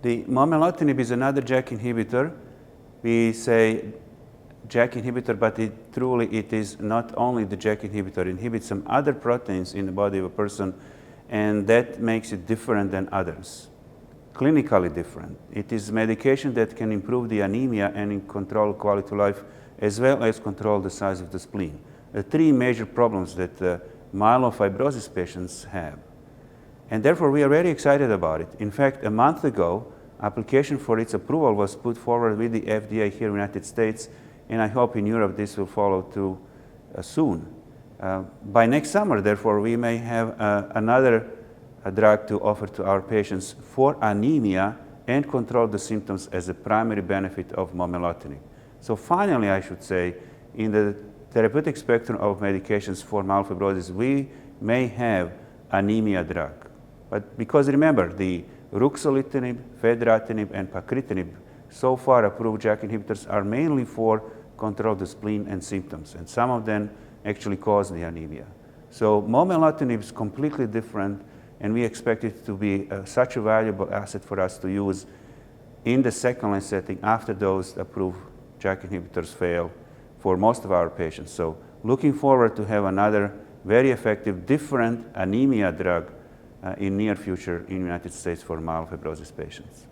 The momelotinib is another JAK inhibitor. We say JAK inhibitor, but it is not only the JAK inhibitor. It inhibits some other proteins in the body of a person, and that makes it different than others, clinically different. It is medication that can improve the anemia and control quality of life, as well as control the size of the spleen. The three major problems that myelofibrosis patients have. And therefore, we are very excited about it. In fact, a month ago, application for its approval was put forward with the FDA here in the United States, and I hope in Europe this will follow too soon. By next summer, therefore, we may have another drug to offer to our patients for anemia and control the symptoms as a primary benefit of momelotinib. So finally, I should say, in the therapeutic spectrum of medications for myelofibrosis, we may have anemia drug. But because remember, the ruxolitinib, fedratinib, and pacritinib, so far approved JAK inhibitors, are mainly for control the spleen and symptoms, and some of them actually cause the anemia. So momelotinib is completely different, and we expect it to be such a valuable asset for us to use in the second-line setting after those approved JAK inhibitors fail for most of our patients. So looking forward to have another very effective, different anemia drug in near future in the United States for myelofibrosis patients.